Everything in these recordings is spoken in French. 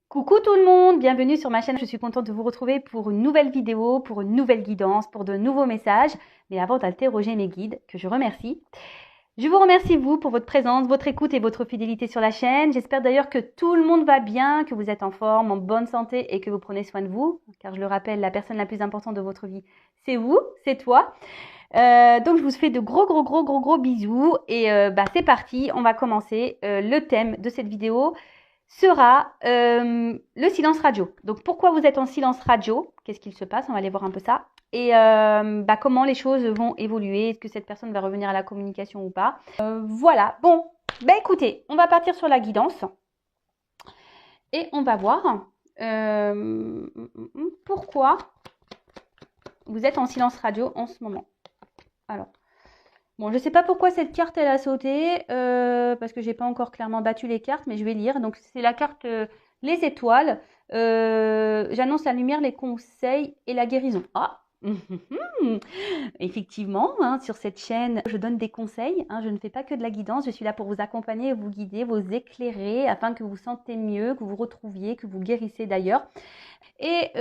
Coucou tout le monde, bienvenue sur ma chaîne. Je suis contente de vous retrouver pour une nouvelle vidéo, pour une nouvelle guidance, pour de nouveaux messages. Mais avant d'interroger mes guides, que je remercie, je vous remercie vous pour votre présence, votre écoute et votre fidélité sur la chaîne. J'espère d'ailleurs que tout le monde va bien, que vous êtes en forme, en bonne santé et que vous prenez soin de vous. Car je le rappelle, la personne la plus importante de votre vie, c'est vous, c'est toi. Donc je vous fais de gros bisous et c'est parti, on va commencer. Le thème de cette vidéo sera le silence radio. Donc pourquoi vous êtes en silence radio? Qu'est-ce qu'il se passe? On va aller voir un peu ça. Et comment les choses vont évoluer? Est-ce que cette personne va revenir à la communication ou pas? Voilà, bon, écoutez, on va partir sur la guidance. Et on va voir pourquoi vous êtes en silence radio en ce moment. Alors, bon, je ne sais pas pourquoi cette carte, elle a sauté, parce que j'ai pas encore clairement battu les cartes, mais je vais lire. Donc, c'est la carte les étoiles. J'annonce la lumière, les conseils et la guérison. Ah, effectivement, hein, sur cette chaîne, je donne des conseils. Hein, je ne fais pas que de la guidance. Je suis là pour vous accompagner, vous guider, vous éclairer, afin que vous vous sentez mieux, que vous retrouviez, que vous guérissez d'ailleurs. Et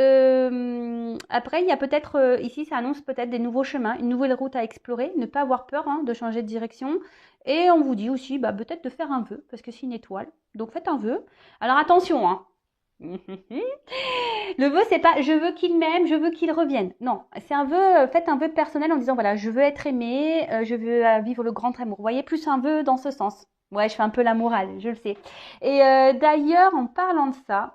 après, il y a peut-être, ici, ça annonce peut-être des nouveaux chemins, une nouvelle route à explorer, ne pas avoir peur de changer de direction. Et on vous dit aussi peut-être de faire un vœu, parce que c'est une étoile. Donc faites un vœu. Alors attention, hein. Le vœu, c'est pas je veux qu'il m'aime, je veux qu'il revienne. Non, c'est un vœu, faites un vœu personnel en disant voilà, je veux être aimé, je veux vivre le grand amour. Vous voyez, plus un vœu dans ce sens. Ouais, je fais un peu la morale, je le sais. Et d'ailleurs, en parlant de ça,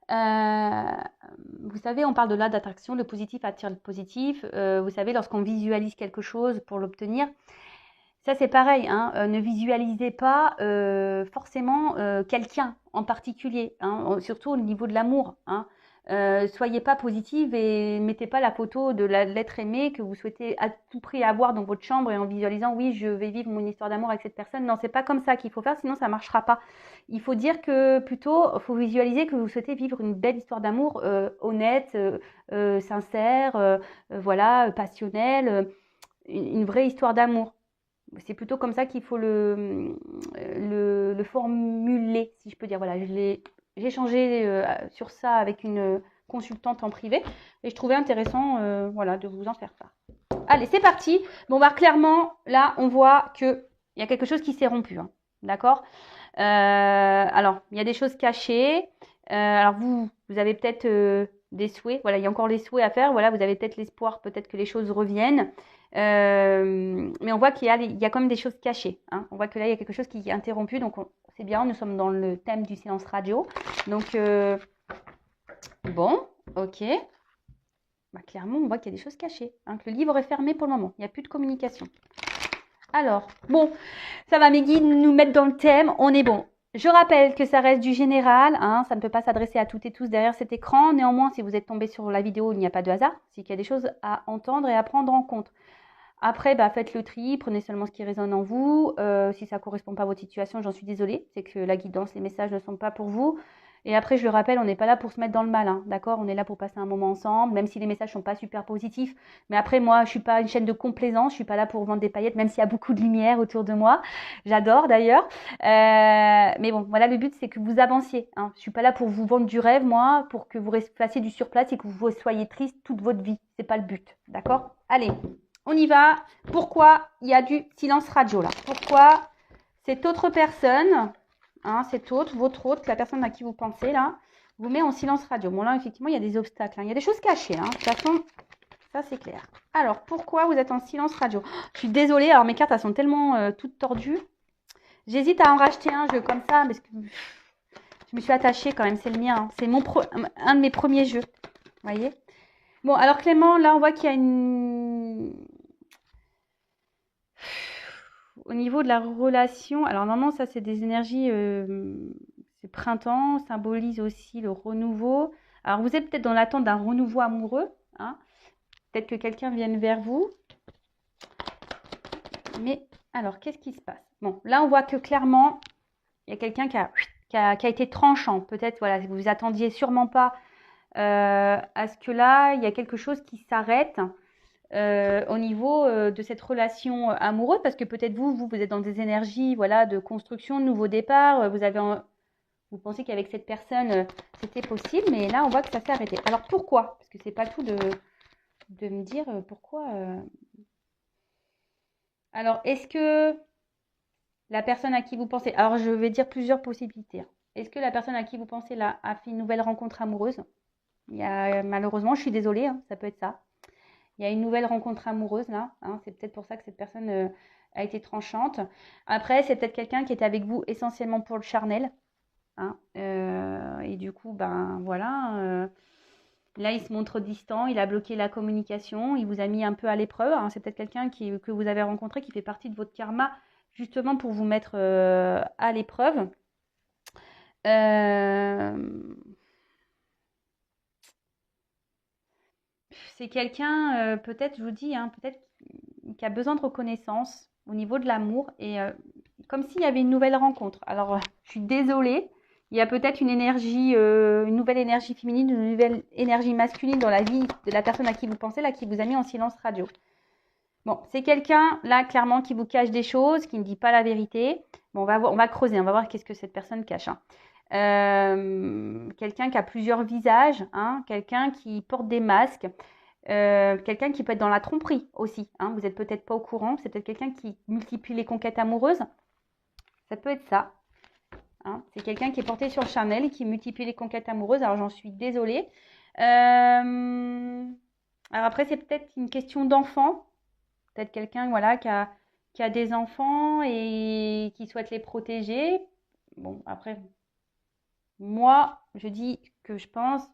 vous savez, on parle de là d'attraction, le positif attire le positif. Vous savez, lorsqu'on visualise quelque chose pour l'obtenir, ça c'est pareil, hein, ne visualisez pas forcément quelqu'un en particulier, hein, surtout au niveau de l'amour. Hein. Soyez pas positive et mettez pas la photo de l'être aimé que vous souhaitez à tout prix avoir dans votre chambre et en visualisant oui je vais vivre mon histoire d'amour avec cette personne. Non, c'est pas comme ça qu'il faut faire, sinon ça marchera pas. Il faut dire que plutôt faut visualiser que vous souhaitez vivre une belle histoire d'amour honnête, sincère, voilà, passionnelle, une vraie histoire d'amour. C'est plutôt comme ça qu'il faut le formuler, si je peux dire. Voilà, j'ai échangé sur ça avec une consultante en privé et je trouvais intéressant voilà, de vous en faire part. Allez, c'est parti. Bon, clairement, là, on voit qu'il y a quelque chose qui s'est rompu. Hein, d'accord alors, il y a des choses cachées. Alors, vous avez peut-être des souhaits. Voilà, il y a encore les souhaits à faire. Voilà, vous avez peut-être l'espoir, peut-être que les choses reviennent. Mais on voit qu'il y a quand même des choses cachées. Hein. On voit que là, il y a quelque chose qui est interrompu. Donc, c'est bien, nous sommes dans le thème du silence radio. Donc, bon, ok. Clairement, on voit qu'il y a des choses cachées. Hein, que le livre est fermé pour le moment. Il n'y a plus de communication. Alors, bon, ça va mes guides nous mettre dans le thème. On est bon. Je rappelle que ça reste du général, hein, ça ne peut pas s'adresser à toutes et tous derrière cet écran. Néanmoins, si vous êtes tombé sur la vidéo, il n'y a pas de hasard. C'est qu'il y a des choses à entendre et à prendre en compte. Après, faites le tri, prenez seulement ce qui résonne en vous. Si ça ne correspond pas à votre situation, j'en suis désolée. C'est que la guidance, les messages ne sont pas pour vous. Et après, je le rappelle, on n'est pas là pour se mettre dans le mal, hein, d'accord? On est là pour passer un moment ensemble, même si les messages sont pas super positifs. Mais après, moi, je suis pas une chaîne de complaisance, je suis pas là pour vendre des paillettes, même s'il y a beaucoup de lumière autour de moi. J'adore d'ailleurs. Mais bon, voilà, le but, c'est que vous avanciez. Hein. Je suis pas là pour vous vendre du rêve, moi, pour que vous fassiez du surplace et que vous soyez triste toute votre vie. C'est pas le but, d'accord? Allez, on y va. Pourquoi il y a du silence radio là? Pourquoi cette autre personne... Hein, cette autre, votre autre, la personne à qui vous pensez là, vous met en silence radio. Bon là, effectivement, il y a des obstacles. Hein. Il y a des choses cachées. Hein. De toute façon, ça c'est clair. Alors, pourquoi vous êtes en silence radio? Je suis désolée, alors mes cartes, elles sont tellement toutes tordues. J'hésite à en racheter un jeu comme ça, parce que je me suis attachée quand même, c'est le mien. Hein. C'est un de mes premiers jeux. Vous voyez? Bon, alors Clément, là, on voit qu'il y a une... Au niveau de la relation, alors normalement ça c'est des énergies, c'est printemps, symbolise aussi le renouveau. Alors vous êtes peut-être dans l'attente d'un renouveau amoureux, hein. Peut-être que quelqu'un vienne vers vous. Mais alors qu'est-ce qui se passe? Bon, là on voit que clairement il y a quelqu'un qui a été tranchant. Peut-être voilà, vous vous attendiez sûrement pas à ce que là il y a quelque chose qui s'arrête. Au niveau de cette relation amoureuse, parce que peut-être vous êtes dans des énergies voilà, de construction, de nouveau départ, vous avez Vous pensez qu'avec cette personne, c'était possible, mais là, on voit que ça s'est arrêté. Alors, pourquoi? Parce que c'est pas le tout de me dire pourquoi. Alors, est-ce que la personne à qui vous pensez... Alors, je vais dire plusieurs possibilités. Est-ce que la personne à qui vous pensez là a fait une nouvelle rencontre amoureuse? Malheureusement, je suis désolée, hein, ça peut être ça. Il y a une nouvelle rencontre amoureuse là, hein, c'est peut-être pour ça que cette personne a été tranchante. Après, c'est peut-être quelqu'un qui était avec vous essentiellement pour le charnel, hein, et du coup, ben voilà, là il se montre distant, il a bloqué la communication, il vous a mis un peu à l'épreuve, hein. C'est peut-être quelqu'un que vous avez rencontré qui fait partie de votre karma justement pour vous mettre à l'épreuve. C'est quelqu'un, peut-être, je vous dis, hein, peut-être qui a besoin de reconnaissance au niveau de l'amour et comme s'il y avait une nouvelle rencontre. Alors, je suis désolée, il y a peut-être une nouvelle énergie féminine, une nouvelle énergie masculine dans la vie de la personne à qui vous pensez, là, qui vous a mis en silence radio. Bon, c'est quelqu'un, là, clairement, qui vous cache des choses, qui ne dit pas la vérité. Bon, on va creuser, on va voir qu'est-ce que cette personne cache, hein. Quelqu'un qui a plusieurs visages, hein, quelqu'un qui porte des masques, quelqu'un qui peut être dans la tromperie aussi, hein. Vous n'êtes peut-être pas au courant, c'est peut-être quelqu'un qui multiplie les conquêtes amoureuses. Ça peut être ça, hein. C'est quelqu'un qui est porté sur le charnel et qui multiplie les conquêtes amoureuses. Alors j'en suis désolée. Alors après, c'est peut-être une question d'enfant. Peut-être quelqu'un voilà, qui a des enfants et qui souhaite les protéger. Bon, après, moi, je dis que je pense,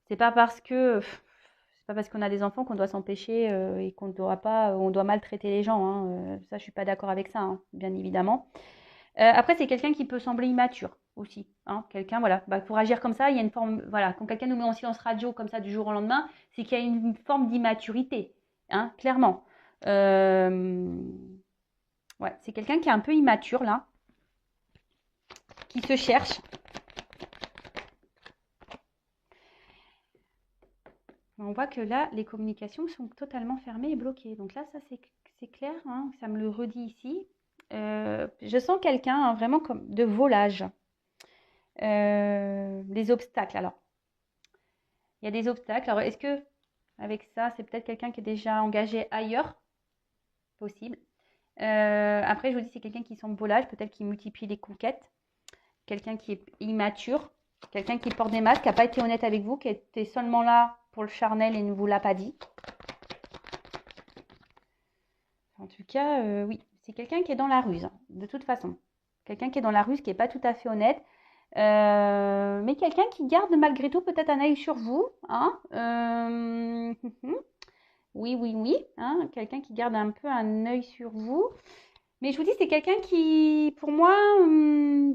c'est pas parce que c'est pas parce qu'on a des enfants qu'on doit s'empêcher et qu'on ne doit pas, on doit maltraiter les gens, hein. Ça, je suis pas d'accord avec ça, hein, bien évidemment. Après, c'est quelqu'un qui peut sembler immature aussi, hein. Quelqu'un, voilà, bah, pour agir comme ça, il y a une forme, voilà, quand quelqu'un nous met en silence radio comme ça du jour au lendemain, c'est qu'il y a une forme d'immaturité, hein, clairement. Ouais, c'est quelqu'un qui est un peu immature là, qui se cherche. On voit que là, les communications sont totalement fermées et bloquées. Donc là, ça c'est clair, hein, ça me le redit ici. Je sens quelqu'un, hein, vraiment comme de volage. Des obstacles. Alors, il y a des obstacles. Alors, est-ce que avec ça, c'est peut-être quelqu'un qui est déjà engagé ailleurs? Possible. Après, je vous dis, c'est quelqu'un qui semble volage, peut-être qui multiplie les conquêtes. Quelqu'un qui est immature. Quelqu'un qui porte des masques, qui n'a pas été honnête avec vous, qui était seulement là pour le charnel et ne vous l'a pas dit. En tout cas, oui, c'est quelqu'un qui est dans la ruse, hein, de toute façon. Quelqu'un qui est dans la ruse, qui n'est pas tout à fait honnête. Mais quelqu'un qui garde malgré tout peut-être un œil sur vous, hein. Oui, oui, oui, hein, quelqu'un qui garde un peu un œil sur vous. Mais je vous dis, c'est quelqu'un qui, pour moi,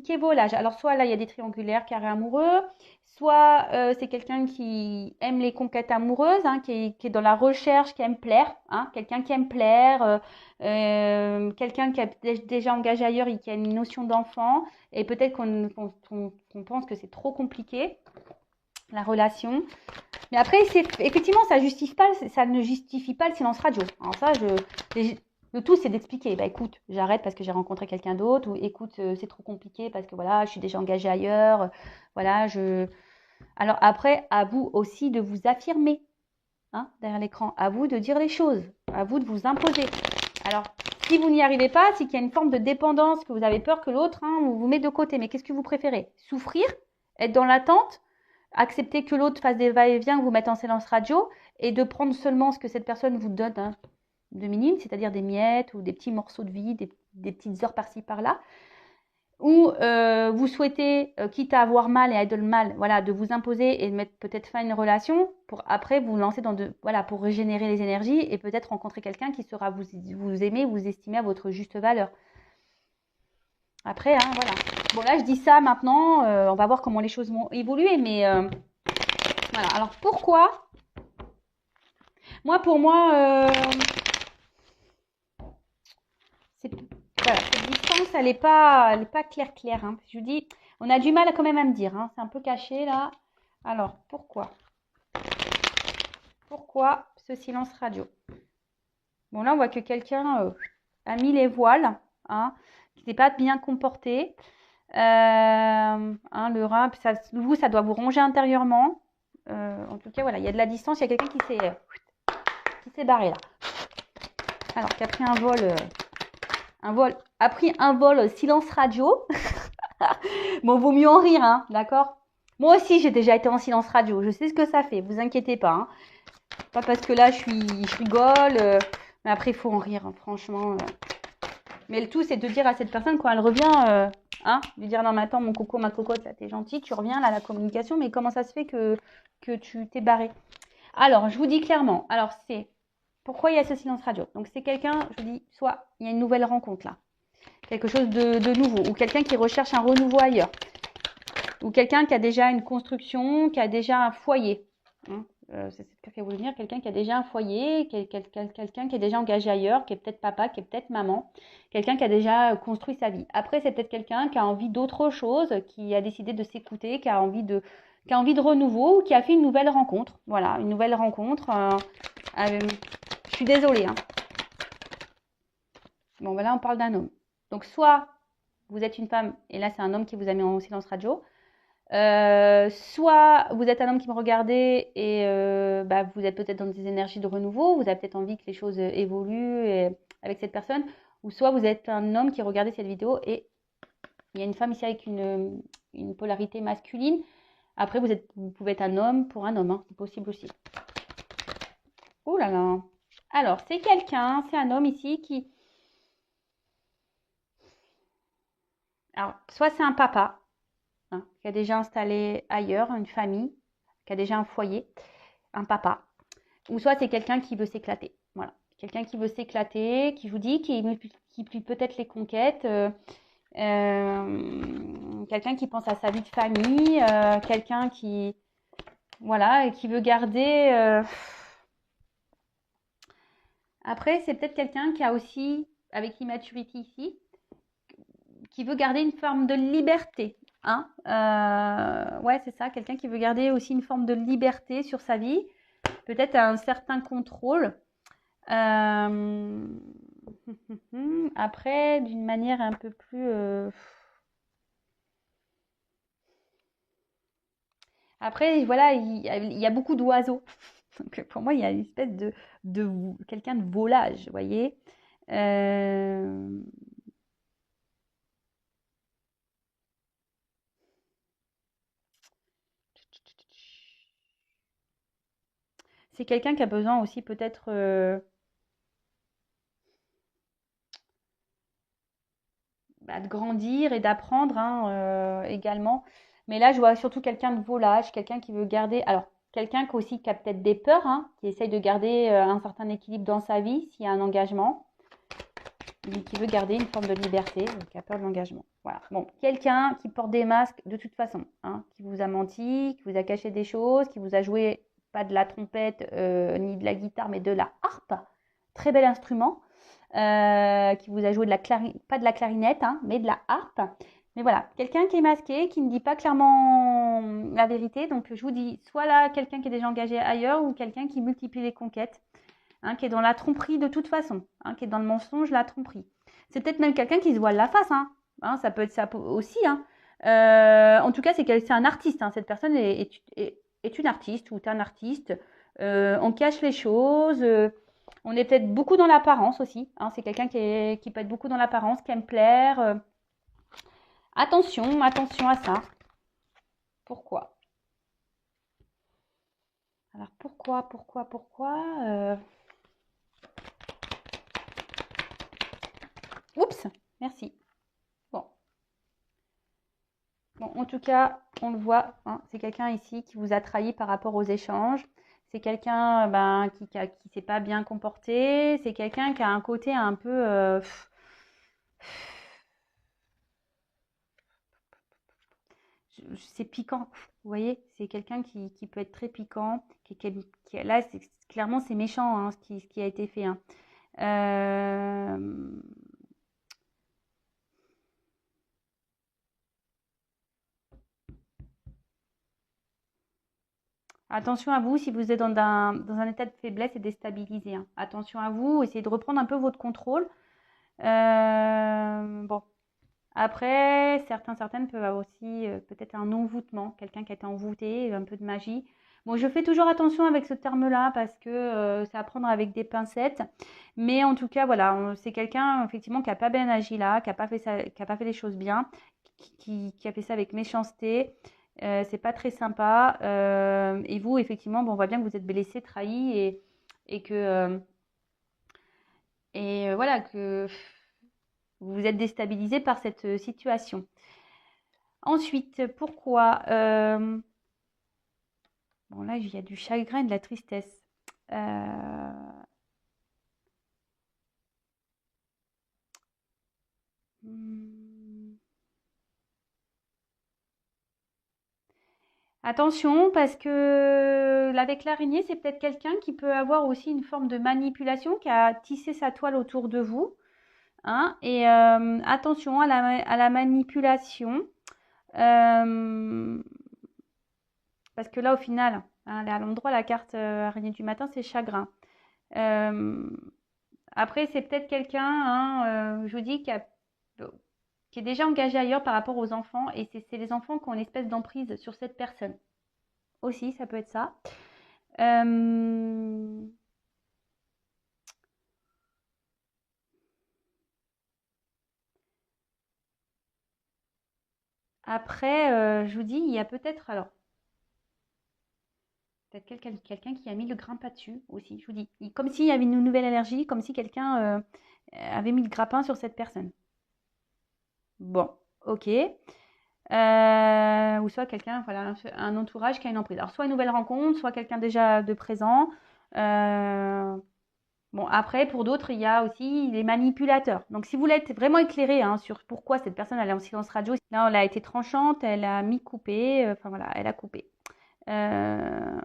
qui est volage. Alors, soit là, il y a des triangulaires, carrés amoureux, soit c'est quelqu'un qui aime les conquêtes amoureuses, hein, qui est dans la recherche, qui aime plaire, hein, quelqu'un qui aime plaire, quelqu'un qui a déjà engagé ailleurs et qui a une notion d'enfant, et peut-être qu'on pense que c'est trop compliqué, la relation. Mais après, effectivement, ça ne justifie pas le silence radio. Alors ça, le tout, c'est d'expliquer. Bah écoute, j'arrête parce que j'ai rencontré quelqu'un d'autre, ou écoute, c'est trop compliqué parce que voilà, je suis déjà engagée ailleurs. Voilà, Alors après, à vous aussi de vous affirmer, hein, derrière l'écran. À vous de dire les choses. À vous de vous imposer. Alors, si vous n'y arrivez pas, c'est qu'il y a une forme de dépendance, que vous avez peur que l'autre, hein, vous met de côté. Mais qu'est-ce que vous préférez? Souffrir? Être dans l'attente? Accepter que l'autre fasse des va-et-vient, vous mette en silence radio, et de prendre seulement ce que cette personne vous donne, hein, de minime, c'est-à-dire des miettes ou des petits morceaux de vie, des petites heures par-ci par-là, ou vous souhaitez, quitte à avoir mal et à être le mal, voilà, de vous imposer et de mettre peut-être fin à une relation pour après vous lancer voilà, pour régénérer les énergies et peut-être rencontrer quelqu'un qui saura vous aimer, vous estimer à votre juste valeur. Après, hein, voilà. Bon, là, je dis ça maintenant. On va voir comment les choses vont évoluer. Mais voilà. Alors, pourquoi? Pour moi, voilà, cette distance, elle n'est pas claire, hein. Je vous dis, on a du mal quand même à me dire, hein. C'est un peu caché, là. Alors, pourquoi? Pourquoi ce silence radio? Bon, là, on voit que quelqu'un a mis les voiles, hein, qui n'est pas bien comporté. Le rein, vous, ça doit vous ronger intérieurement. En tout cas, voilà, il y a de la distance. Il y a quelqu'un qui s'est barré là. Alors, qui a pris a pris un vol silence radio. Bon, vaut mieux en rire, hein, d'accord? Moi aussi, j'ai déjà été en silence radio. Je sais ce que ça fait. Vous inquiétez pas. Hein. Pas parce que là, je rigole. Mais après, il faut en rire, hein, franchement. Mais le tout, c'est de dire à cette personne, quand elle revient, lui dire, non, mais attends, mon coco, ma cocotte, là, t'es gentil, tu reviens, là, la communication, mais comment ça se fait que tu t'es barré? Alors, je vous dis clairement, alors c'est, pourquoi il y a ce silence radio? Donc, c'est quelqu'un, je vous dis, soit il y a une nouvelle rencontre, là, quelque chose de nouveau, ou quelqu'un qui recherche un renouveau ailleurs, ou quelqu'un qui a déjà une construction, qui a déjà un foyer. C'est ce que vous dire, quelqu'un qui a déjà un foyer, quelqu'un qui est déjà engagé ailleurs, qui est peut-être papa, qui est peut-être maman, quelqu'un qui a déjà construit sa vie. Après, c'est peut-être quelqu'un qui a envie d'autre chose, qui a décidé de s'écouter, qui a envie de renouveau, ou qui a fait une nouvelle rencontre. Voilà, une nouvelle rencontre. Je suis désolée. Hein. Bon, voilà, on parle d'un homme. Donc, soit vous êtes une femme, et là, c'est un homme qui vous a mis en silence radio. Soit vous êtes un homme qui me regardez et vous êtes peut-être dans des énergies de renouveau, vous avez peut-être envie que les choses évoluent avec cette personne, ou soit vous êtes un homme qui regardait cette vidéo et il y a une femme ici avec une polarité masculine. Après, vous pouvez être un homme pour un homme, hein, c'est possible aussi. Oh là là. Alors, c'est un homme ici qui... Alors, soit c'est un papa, qui a déjà installé ailleurs une famille, qui a déjà un foyer, un papa. Ou soit c'est quelqu'un qui veut s'éclater. Voilà. Quelqu'un qui veut s'éclater, qui vous dit, qui multiplie peut-être les conquêtes. Quelqu'un qui pense à sa vie de famille. Quelqu'un qui... Voilà, et qui veut garder... Après, c'est peut-être quelqu'un qui a aussi, avec l'immaturité ici, qui veut garder une forme de liberté. Hein ouais, c'est ça. Quelqu'un qui veut garder aussi une forme de liberté sur sa vie. Peut-être un certain contrôle. Après, d'une manière un peu plus... Après, voilà, il y a beaucoup d'oiseaux. Donc, pour moi, il y a une espèce de quelqu'un de volage, vous voyez. C'est quelqu'un qui a besoin aussi peut-être de grandir et d'apprendre également. Mais là, je vois surtout quelqu'un de volage, quelqu'un qui veut garder... Alors, quelqu'un qui a peut-être des peurs, qui essaye de garder un certain équilibre dans sa vie, s'il y a un engagement, mais qui veut garder une forme de liberté, qui a peur de l'engagement. Voilà. Bon, quelqu'un qui porte des masques de toute façon, qui vous a menti, qui vous a caché des choses, qui vous a joué pas de la trompette ni de la guitare, mais de la harpe. Très bel instrument. Qui vous a joué pas de la clarinette, mais de la harpe. Mais voilà, quelqu'un qui est masqué, qui ne dit pas clairement la vérité. Donc, je vous dis, soit là, quelqu'un qui est déjà engagé ailleurs ou quelqu'un qui multiplie les conquêtes, qui est dans la tromperie de toute façon, qui est dans le mensonge, la tromperie. C'est peut-être même quelqu'un qui se voile la face, ça peut être ça aussi. En tout cas, c'est un artiste. Cette personne est une artiste ou est un artiste. On cache les choses. On est peut-être beaucoup dans l'apparence aussi. C'est quelqu'un qui peut être beaucoup dans l'apparence, qui aime plaire. Attention à ça. Pourquoi? Alors pourquoi Oups, merci. Bon, en tout cas, on le voit, c'est quelqu'un ici qui vous a trahi par rapport aux échanges. C'est quelqu'un qui s'est pas bien comporté. C'est quelqu'un qui a un côté un peu... c'est piquant, vous voyez, c'est quelqu'un qui peut être très piquant, là, clairement, c'est méchant ce qui a été fait. Attention à vous si vous êtes dans un état de faiblesse et déstabilisé. Attention à vous, essayez de reprendre un peu votre contrôle. Bon, Après, certaines peuvent avoir aussi peut-être un envoûtement, quelqu'un qui a été envoûté, un peu de magie. Bon, je fais toujours attention avec ce terme-là parce que c'est à prendre avec des pincettes. Mais en tout cas, voilà, c'est quelqu'un effectivement qui n'a pas bien agi là, qui n'a pas fait ça, qui a pas fait les choses bien, qui a fait ça avec méchanceté. C'est pas très sympa. Et vous, effectivement, bon, on voit bien que vous êtes blessé, trahi et que voilà que vous êtes déstabilisé par cette situation. Ensuite, pourquoi bon, là, il y a du chagrin et de la tristesse. Euh, hmm. Attention, parce que avec l'araignée, c'est peut-être quelqu'un qui peut avoir aussi une forme de manipulation, qui a tissé sa toile autour de vous. Hein, et attention à la manipulation. Euh, parce que là, au final, hein, à l'endroit, la carte araignée du matin, c'est chagrin. Euh, Après, c'est peut-être quelqu'un, hein, je vous dis, qui est déjà engagé ailleurs par rapport aux enfants. Et c'est les enfants qui ont une espèce d'emprise sur cette personne. Aussi, ça peut être ça. Euh, Après, je vous dis, il y a peut-être, alors, peut-être quelqu'un qui a mis le grappin dessus aussi, je vous dis. Comme s'il y avait une nouvelle allergie, comme si quelqu'un avait mis le grappin sur cette personne. Bon, ok. Ou soit quelqu'un, voilà, un entourage qui a une emprise. Alors, soit une nouvelle rencontre, soit quelqu'un déjà de présent. Euh, Bon, après, pour d'autres, il y a aussi les manipulateurs. Donc, si vous voulez être vraiment éclairé hein, sur pourquoi cette personne elle est en silence radio, là, elle a été tranchante, elle a mis coupé, enfin voilà, elle a coupé. Euh,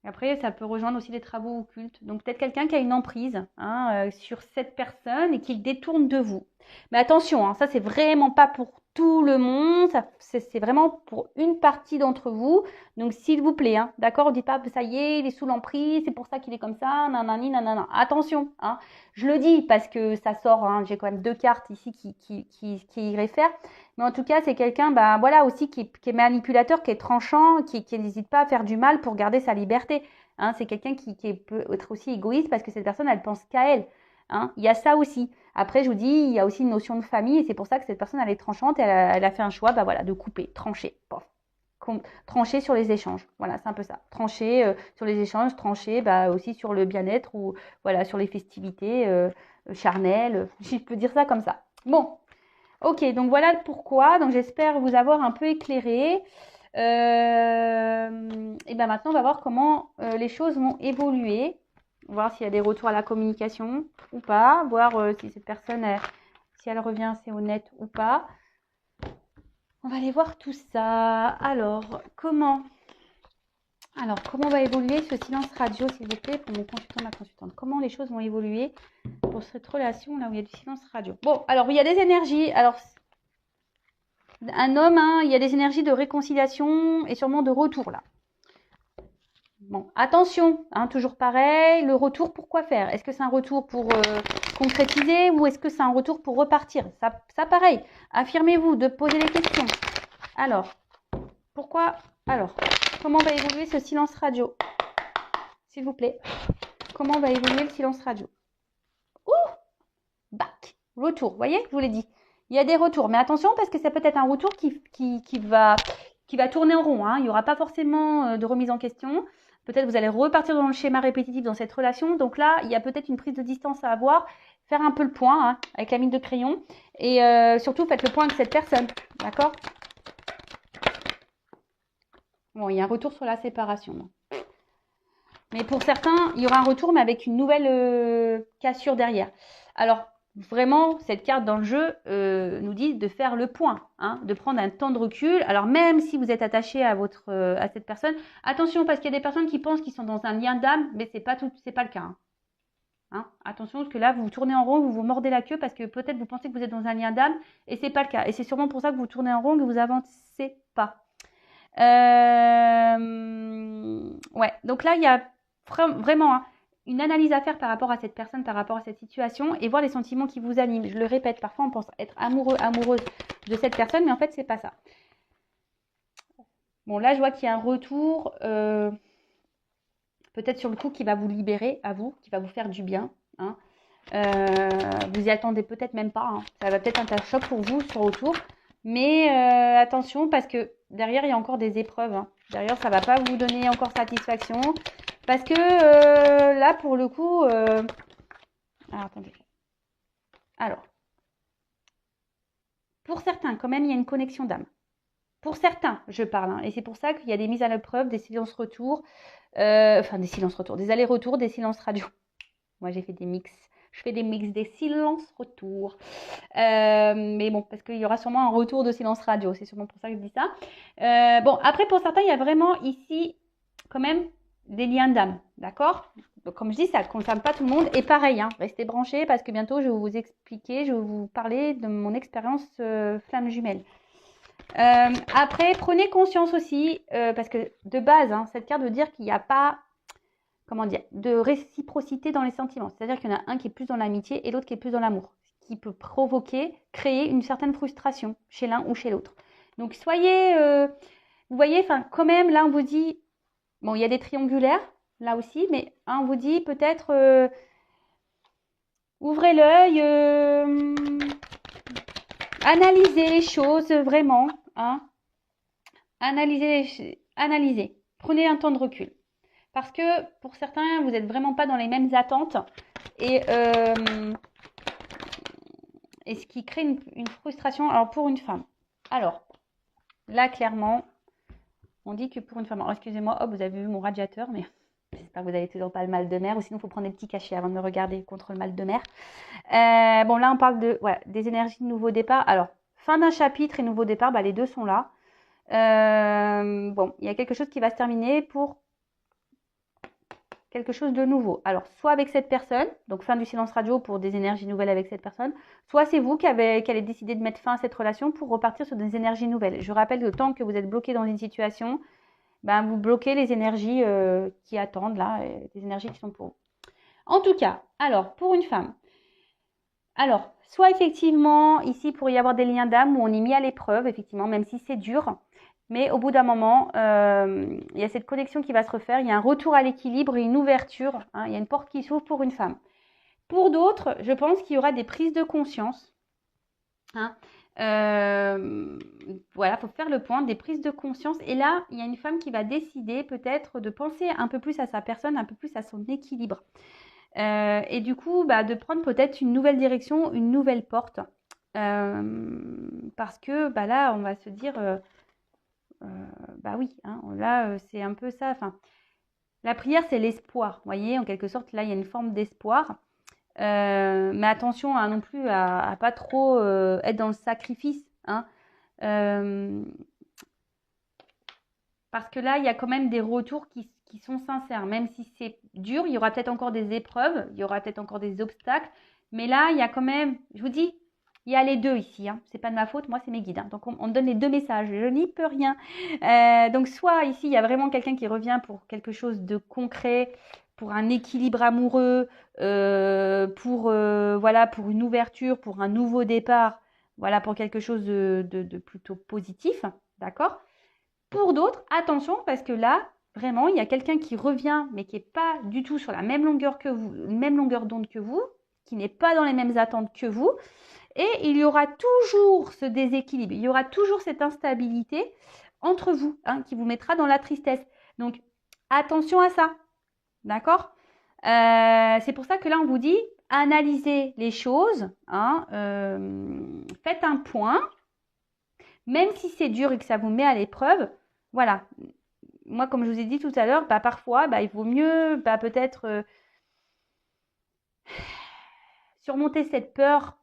Après, ça peut rejoindre aussi les travaux occultes. Donc, peut-être quelqu'un qui a une emprise hein, sur cette personne et qui le détourne de vous. Mais attention, hein, ça, c'est vraiment pas pour tout le monde. C'est vraiment pour une partie d'entre vous. Donc, s'il vous plaît, hein, d'accord, ne dites pas, ça y est, il est sous l'emprise, c'est pour ça qu'il est comme ça, nanani, nanana. Attention, hein. Je le dis parce que ça sort, hein, j'ai quand même deux cartes ici qui y réfèrent. Mais en tout cas, c'est quelqu'un, bah, voilà, aussi qui est manipulateur, qui est tranchant, qui n'hésite pas à faire du mal pour garder sa liberté. Hein, c'est quelqu'un qui peut être aussi égoïste parce que cette personne, elle pense qu'à elle. Hein. Il y a ça aussi. Après, je vous dis, il y a aussi une notion de famille et c'est pour ça que cette personne, elle est tranchante et elle a fait un choix, bah voilà, de couper, trancher, pof. Trancher sur les échanges. Voilà, c'est un peu ça. Trancher sur les échanges, trancher bah, aussi sur le bien-être ou voilà, sur les festivités charnelles. Je peux dire ça comme ça. Bon, ok, donc voilà pourquoi. Donc j'espère vous avoir un peu éclairé. Et bien maintenant, on va voir comment les choses vont évoluer. Voir s'il y a des retours à la communication ou pas. Voir si cette personne, si elle revient, c'est honnête ou pas. On va aller voir tout ça. Comment va évoluer ce silence radio, s'il vous plaît, pour mon consultant, ma consultante? Comment les choses vont évoluer pour cette relation là où il y a du silence radio? Bon, alors il y a des énergies. Alors un homme, hein, il y a des énergies de réconciliation et sûrement de retour là. Bon, attention, hein, toujours pareil, le retour, pourquoi faire? Est-ce que c'est un retour pour concrétiser ou est-ce que c'est un retour pour repartir? Ça pareil, affirmez-vous de poser les questions. Alors, pourquoi? Alors, comment va évoluer ce silence radio? S'il vous plaît, comment va évoluer le silence radio? Ouh, back, retour, vous voyez, je vous l'ai dit. Il y a des retours, mais attention parce que c'est peut-être un retour qui va tourner en rond. Hein. Il n'y aura pas forcément de remise en question. Peut-être vous allez repartir dans le schéma répétitif dans cette relation. Donc là, il y a peut-être une prise de distance à avoir. Faire un peu le point hein, avec la mine de crayon. Et surtout, faites le point avec cette personne. D'accord? Bon, il y a un retour sur la séparation. Mais pour certains, il y aura un retour, mais avec une nouvelle cassure derrière. Alors, vraiment, cette carte dans le jeu nous dit de faire le point, hein, de prendre un temps de recul. Alors, même si vous êtes attaché à cette personne, attention, parce qu'il y a des personnes qui pensent qu'ils sont dans un lien d'âme, mais c'est pas le cas. Hein. Attention, parce que là, vous tournez en rond, vous vous mordez la queue, parce que peut-être vous pensez que vous êtes dans un lien d'âme, et c'est pas le cas. Et c'est sûrement pour ça que vous tournez en rond, que vous avancez pas. Ouais, donc là, il y a vraiment, hein, une analyse à faire par rapport à cette personne, par rapport à cette situation et voir les sentiments qui vous animent. Je le répète, parfois on pense être amoureux, amoureuse de cette personne, mais en fait, c'est pas ça. Bon, là, je vois qu'il y a un retour, peut-être sur le coup, qui va vous libérer à vous, qui va vous faire du bien. Hein. Vous y attendez peut-être même pas. Hein. Ça va peut-être être un choc pour vous sur retour. Mais attention, parce que derrière, il y a encore des épreuves. Hein. Derrière, ça ne va pas vous donner encore satisfaction. Parce que là, pour le coup... Alors, attendez. Alors, pour certains, quand même, il y a une connexion d'âme. Pour certains, je parle. Hein, et c'est pour ça qu'il y a des mises à l'épreuve, des silences-retours. Enfin, des silences-retours, des allers-retours, des silences radio. Moi, j'ai fait des mix. Je fais des mix, des silences-retours. Mais bon, parce qu'il y aura sûrement un retour de silence radio. C'est sûrement pour ça que je dis ça. Bon, après, pour certains, il y a vraiment ici, quand même, des liens d'âme. D'accord? Donc, comme je dis, ça ne concerne pas tout le monde. Et pareil, hein, restez branchés parce que bientôt, je vais vous expliquer, je vais vous parler de mon expérience flamme jumelle. Après, prenez conscience aussi, parce que de base, hein, cette carte veut dire qu'il n'y a pas, comment dire, de réciprocité dans les sentiments. C'est-à-dire qu'il y en a un qui est plus dans l'amitié et l'autre qui est plus dans l'amour. Ce qui peut provoquer, créer une certaine frustration chez l'un ou chez l'autre. Donc soyez, vous voyez, enfin quand même, là on vous dit, bon il y a des triangulaires, là aussi, mais hein, on vous dit peut-être, ouvrez l'œil, analysez les choses vraiment, hein. Analysez, prenez un temps de recul. Parce que pour certains, vous n'êtes vraiment pas dans les mêmes attentes et ce qui crée une frustration. Alors pour une femme, alors là clairement, on dit que pour une femme, alors excusez-moi, hop, vous avez vu mon radiateur, mais j'espère que vous n'avez toujours pas le mal de mer, ou sinon il faut prendre des petits cachets avant de me regarder contre le mal de mer. Bon là on parle de des énergies de nouveau départ. Alors fin d'un chapitre et nouveau départ, les deux sont là. Bon, il y a quelque chose qui va se terminer pour quelque chose de nouveau. Alors, soit avec cette personne, donc fin du silence radio pour des énergies nouvelles avec cette personne, soit c'est vous qui allez décider de mettre fin à cette relation pour repartir sur des énergies nouvelles. Je rappelle que tant que vous êtes bloqué dans une situation, vous bloquez les énergies qui attendent là, des énergies qui sont pour vous. En tout cas, alors, pour une femme, alors, soit effectivement, ici, il pourrait y avoir des liens d'âme où on est mis à l'épreuve, effectivement, même si c'est dur. Mais au bout d'un moment, il y a cette connexion qui va se refaire. Il y a un retour à l'équilibre et une ouverture. Hein, il y a une porte qui s'ouvre pour une femme. Pour d'autres, je pense qu'il y aura des prises de conscience. Hein, voilà, il faut faire le point, des prises de conscience. Et là, il y a une femme qui va décider peut-être de penser un peu plus à sa personne, un peu plus à son équilibre. Et du coup, de prendre peut-être une nouvelle direction, une nouvelle porte. Parce que là, on va se dire... oui, hein, là, c'est un peu ça. Enfin, la prière, c'est l'espoir. Vous voyez, en quelque sorte, là, il y a une forme d'espoir. Mais attention non plus à pas trop être dans le sacrifice. Hein, parce que là, il y a quand même des retours qui sont sincères. Même si c'est dur, il y aura peut-être encore des épreuves, il y aura peut-être encore des obstacles. Mais là, il y a quand même, je vous dis, il y a les deux ici. Hein. C'est pas de ma faute, moi, c'est mes guides. Hein. Donc, on donne les deux messages. Je n'y peux rien. Donc, soit ici, il y a vraiment quelqu'un qui revient pour quelque chose de concret, pour un équilibre amoureux, pour une ouverture, pour un nouveau départ, voilà, pour quelque chose de plutôt positif. D'accord ? Pour d'autres, attention, parce que là, vraiment, il y a quelqu'un qui revient, mais qui n'est pas du tout sur la même longueur que vous, même longueur d'onde que vous, qui n'est pas dans les mêmes attentes que vous. Et il y aura toujours ce déséquilibre, il y aura toujours cette instabilité entre vous, hein, qui vous mettra dans la tristesse. Donc, attention à ça, d'accord ? C'est pour ça que là, on vous dit, analysez les choses, hein, faites un point, même si c'est dur et que ça vous met à l'épreuve, voilà. Moi, comme je vous ai dit tout à l'heure, parfois, il vaut mieux peut-être surmonter cette peur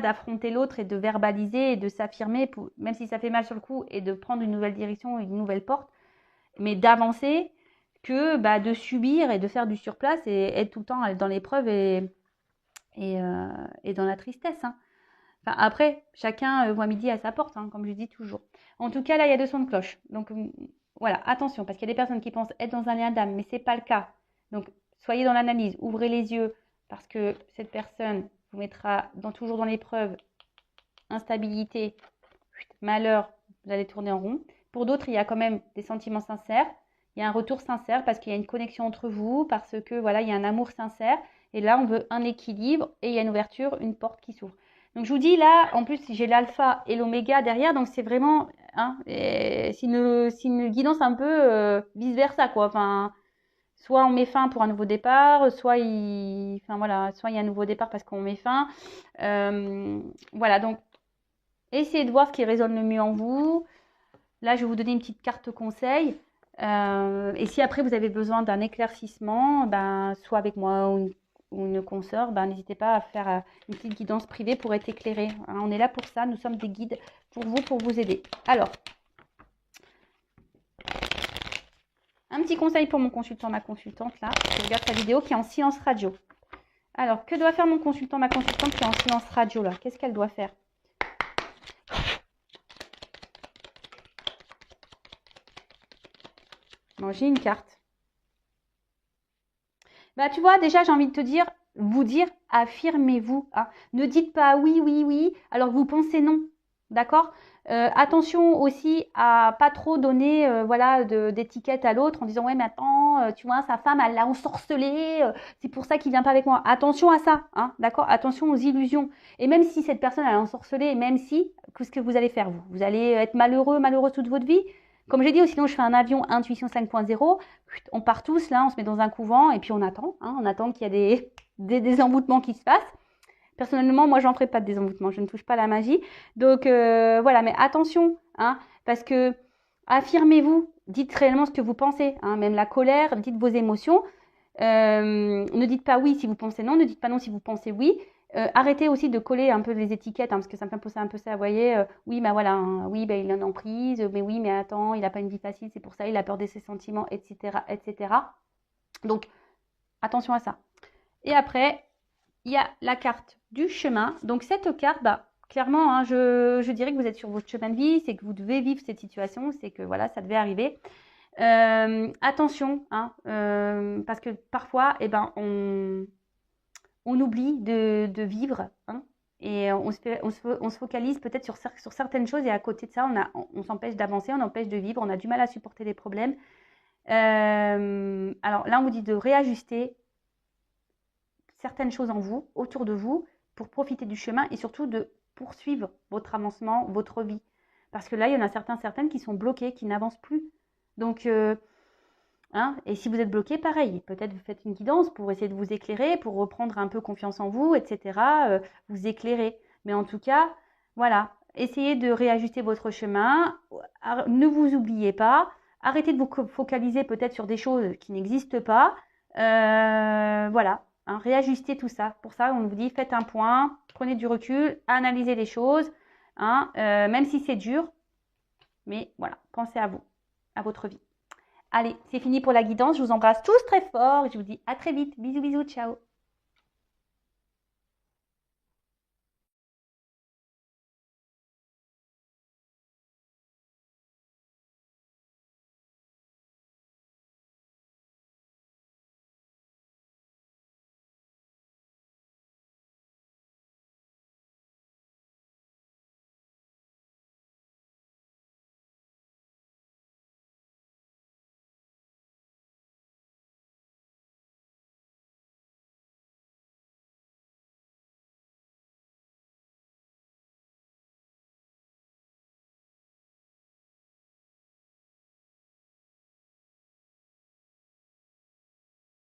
d'affronter l'autre et de verbaliser et de s'affirmer, même si ça fait mal sur le coup, et de prendre une nouvelle direction, une nouvelle porte, mais d'avancer que de subir et de faire du surplace et être tout le temps dans l'épreuve et dans la tristesse. Hein. Enfin, après, chacun voit midi à sa porte, hein, comme je dis toujours. En tout cas, là, il y a 2 sons de cloche. Donc, voilà, attention, parce qu'il y a des personnes qui pensent être dans un lien d'âme, mais ce n'est pas le cas. Donc, soyez dans l'analyse, ouvrez les yeux, parce que cette personne vous mettra toujours dans l'épreuve, instabilité, malheur, vous allez tourner en rond. Pour d'autres, il y a quand même des sentiments sincères, il y a un retour sincère parce qu'il y a une connexion entre vous, parce que voilà, il y a un amour sincère. Et là, on veut un équilibre et il y a une ouverture, une porte qui s'ouvre. Donc, je vous dis là, en plus, j'ai l'alpha et l'oméga derrière, donc c'est vraiment, hein, c'est une guidance un peu vice-versa, quoi. Enfin, soit on met fin pour un nouveau départ, soit il y a un nouveau départ parce qu'on met fin. Voilà, donc, essayez de voir ce qui résonne le mieux en vous. Là, je vais vous donner une petite carte conseil. Et si après vous avez besoin d'un éclaircissement, ben, soit avec moi ou une consoeur, ben, n'hésitez pas à faire une petite guidance privée pour être éclairé. Hein, on est là pour ça, nous sommes des guides pour vous aider. Alors, un petit conseil pour mon consultant, ma consultante, là, qui regarde sa vidéo, qui est en silence radio. Alors, que doit faire mon consultant, ma consultante qui est en silence radio, là? Qu'est-ce qu'elle doit faire? Bon, j'ai une carte. Bah, tu vois, déjà, j'ai envie de te dire, vous dire, affirmez-vous. Hein. Ne dites pas oui, oui, oui, alors vous pensez non. D'accord? Attention aussi à pas trop donner voilà, d'étiquette à l'autre en disant ouais mais attends, tu vois, sa femme elle l'a ensorcelé, c'est pour ça qu'il vient pas avec moi. Attention à ça, hein, d'accord? Attention aux illusions. Et même si cette personne elle a ensorcelé, même si, qu'est-ce que vous allez faire vous? Vous allez être malheureux toute votre vie? Comme j'ai dit, sinon je fais un avion intuition 5.0, on part tous là, on se met dans un couvent et puis on attend, hein, on attend qu'il y ait des envoûtements qui se passent. Personnellement, moi, j'en ferai pas de désenvoûtement, je ne touche pas à la magie. Donc voilà, mais attention, hein, parce que affirmez-vous, dites réellement ce que vous pensez, hein, même la colère, dites vos émotions. Ne dites pas oui si vous pensez non, ne dites pas non si vous pensez oui. Arrêtez aussi de coller un peu les étiquettes, hein, parce que ça me fait penser un peu ça, vous voyez, oui, bah voilà, hein, oui, bah, il est en emprise, mais oui, mais attends, il n'a pas une vie facile, c'est pour ça, il a peur de ses sentiments, etc., etc. Donc, attention à ça. Et après, il y a la carte du chemin. Donc, cette carte, bah, clairement, hein, je dirais que vous êtes sur votre chemin de vie, c'est que vous devez vivre cette situation, c'est que voilà, ça devait arriver. Attention, hein, parce que parfois, eh ben, on oublie de vivre, hein, et on se focalise peut-être sur certaines choses et à côté de ça, on s'empêche d'avancer, on empêche de vivre, on a du mal à supporter les problèmes. Alors là, on vous dit de réajuster certaines choses en vous, autour de vous, pour profiter du chemin et surtout de poursuivre votre avancement, votre vie. Parce que là, il y en a certaines qui sont bloquées, qui n'avancent plus. Donc, hein, et si vous êtes bloqué, pareil, peut-être vous faites une guidance pour essayer de vous éclairer, pour reprendre un peu confiance en vous, etc., vous éclairer. Mais en tout cas, voilà, essayez de réajuster votre chemin, ne vous oubliez pas, arrêtez de vous focaliser peut-être sur des choses qui n'existent pas, voilà, hein, réajustez tout ça. Pour ça, on vous dit, faites un point, prenez du recul, analysez les choses, hein, même si c'est dur, mais voilà, pensez à vous, à votre vie. Allez, c'est fini pour la guidance. Je vous embrasse tous très fort et je vous dis à très vite. Bisous, bisous, ciao.